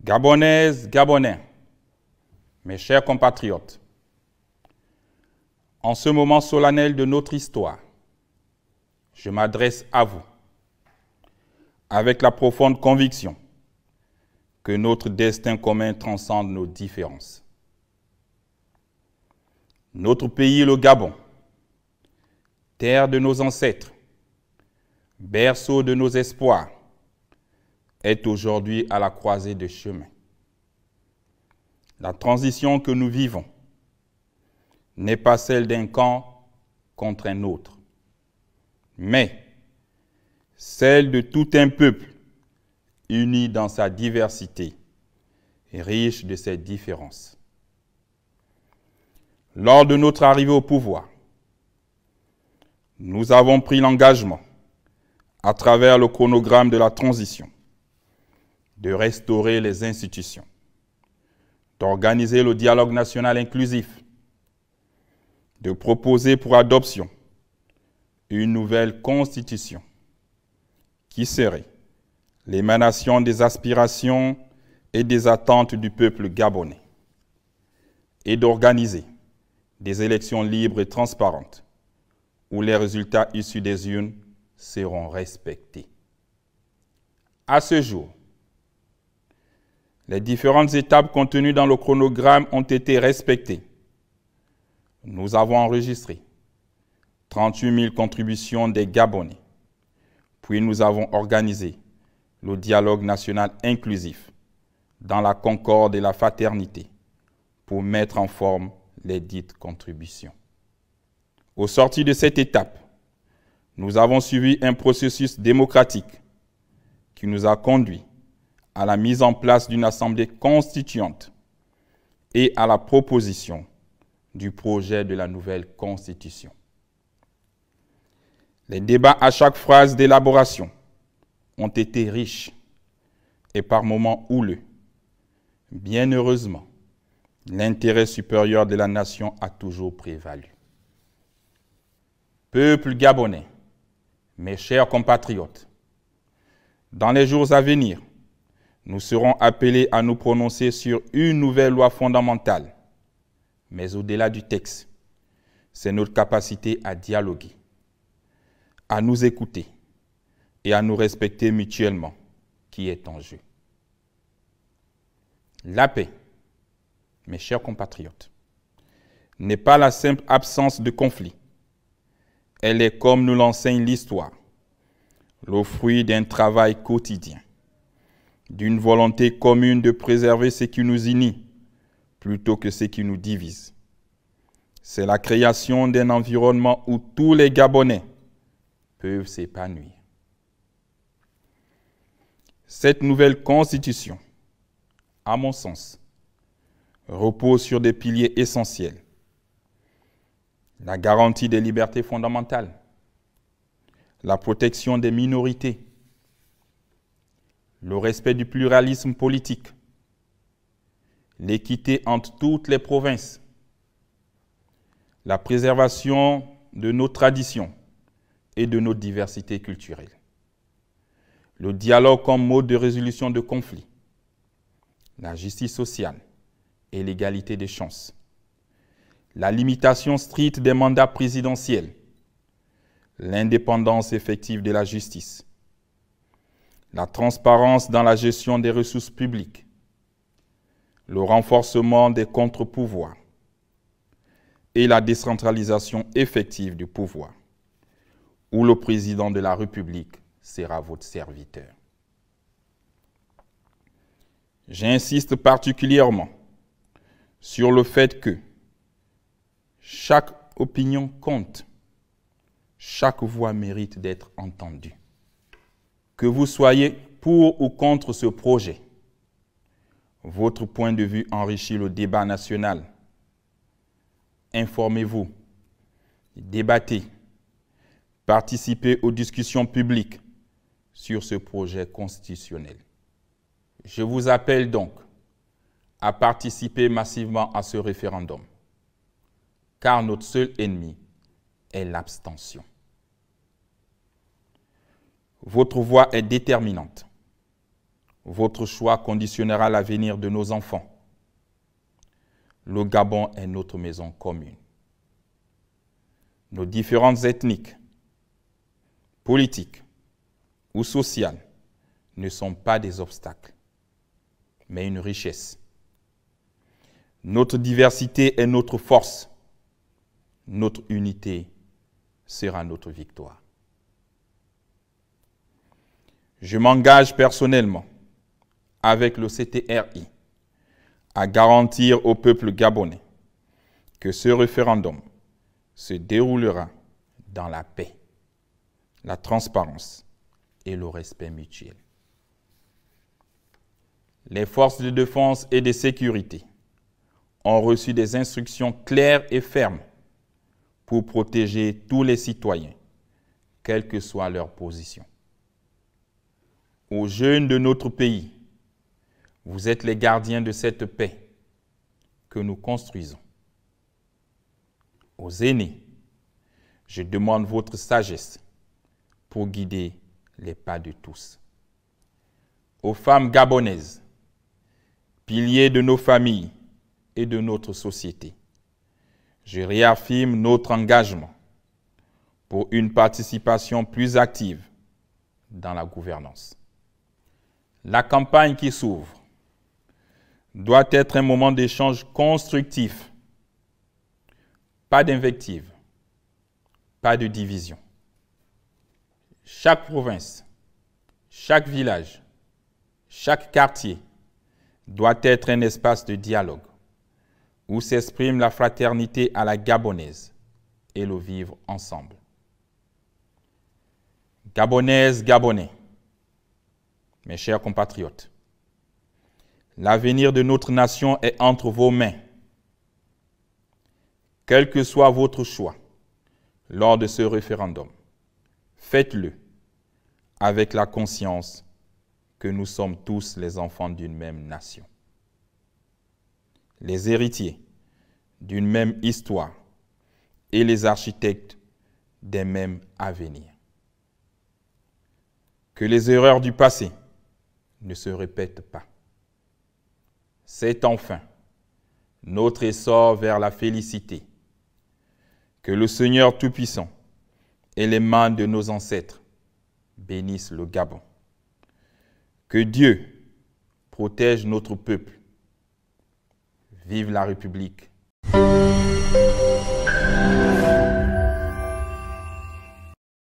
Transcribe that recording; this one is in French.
Gabonaises, Gabonais, mes chers compatriotes, en ce moment solennel de notre histoire, je m'adresse à vous avec la profonde conviction que notre destin commun transcende nos différences. Notre pays, le Gabon, terre de nos ancêtres, berceau de nos espoirs, est aujourd'hui à la croisée des chemins. La transition que nous vivons n'est pas celle d'un camp contre un autre, mais celle de tout un peuple uni dans sa diversité et riche de ses différences. Lors de notre arrivée au pouvoir, nous avons pris l'engagement, à travers le chronogramme de la transition, de restaurer les institutions, d'organiser le dialogue national inclusif, de proposer pour adoption une nouvelle constitution qui serait l'émanation des aspirations et des attentes du peuple gabonais, et d'organiser des élections libres et transparentes où les résultats issus des urnes seront respectés. À ce jour, les différentes étapes contenues dans le chronogramme ont été respectées. Nous avons enregistré 38 000 contributions des Gabonais. Puis nous avons organisé le dialogue national inclusif dans la concorde et la fraternité pour mettre en forme les dites contributions. Au sortir de cette étape, nous avons suivi un processus démocratique qui nous a conduits à la mise en place d'une assemblée constituante et à la proposition du projet de la nouvelle constitution. Les débats à chaque phase d'élaboration ont été riches et par moments houleux. Bien heureusement, l'intérêt supérieur de la nation a toujours prévalu. Peuple gabonais, mes chers compatriotes, dans les jours à venir, nous serons appelés à nous prononcer sur une nouvelle loi fondamentale. Mais au-delà du texte, c'est notre capacité à dialoguer, à nous écouter et à nous respecter mutuellement qui est en jeu. La paix, mes chers compatriotes, n'est pas la simple absence de conflit. Elle est, comme nous l'enseigne l'histoire, le fruit d'un travail quotidien, d'une volonté commune de préserver ce qui nous unit plutôt que ce qui nous divise. C'est la création d'un environnement où tous les Gabonais peuvent s'épanouir. Cette nouvelle constitution, à mon sens, repose sur des piliers essentiels. La garantie des libertés fondamentales, la protection des minorités, le respect du pluralisme politique, l'équité entre toutes les provinces, la préservation de nos traditions et de nos diversités culturelles, le dialogue comme mode de résolution de conflits, la justice sociale et l'égalité des chances, la limitation stricte des mandats présidentiels, l'indépendance effective de la justice, la transparence dans la gestion des ressources publiques, le renforcement des contre-pouvoirs et la décentralisation effective du pouvoir, où le président de la République sera votre serviteur. J'insiste particulièrement sur le fait que chaque opinion compte, chaque voix mérite d'être entendue. Que vous soyez pour ou contre ce projet, votre point de vue enrichit le débat national. Informez-vous, débattez, participez aux discussions publiques sur ce projet constitutionnel. Je vous appelle donc à participer massivement à ce référendum, car notre seul ennemi est l'abstention. Votre voix est déterminante. votre choix conditionnera l'avenir de nos enfants. Le Gabon est notre maison commune. Nos différentes ethniques, politiques ou sociales ne sont pas des obstacles, mais une richesse. Notre diversité est notre force. Notre unité sera notre victoire. Je m'engage personnellement avec le CTRI à garantir au peuple gabonais que ce référendum se déroulera dans la paix, la transparence et le respect mutuel. Les forces de défense et de sécurité ont reçu des instructions claires et fermes pour protéger tous les citoyens, quelle que soit leur position. Aux jeunes de notre pays, vous êtes les gardiens de cette paix que nous construisons. Aux aînés, je demande votre sagesse pour guider les pas de tous. Aux femmes gabonaises, piliers de nos familles et de notre société, je réaffirme notre engagement pour une participation plus active dans la gouvernance. La campagne qui s'ouvre doit être un moment d'échange constructif, pas d'invective, pas de division. Chaque province, chaque village, chaque quartier doit être un espace de dialogue où s'exprime la fraternité à la gabonaise et le vivre ensemble. Gabonaises, Gabonais, mes chers compatriotes, l'avenir de notre nation est entre vos mains. Quel que soit votre choix lors de ce référendum, faites-le avec la conscience que nous sommes tous les enfants d'une même nation, les héritiers d'une même histoire et les architectes des mêmes avenirs. Que les erreurs du passé ne se répètent pas. C'est enfin notre essor vers la félicité. Que le Seigneur Tout-Puissant et les mains de nos ancêtres bénissent le Gabon. Que Dieu protège notre peuple. Vive la République.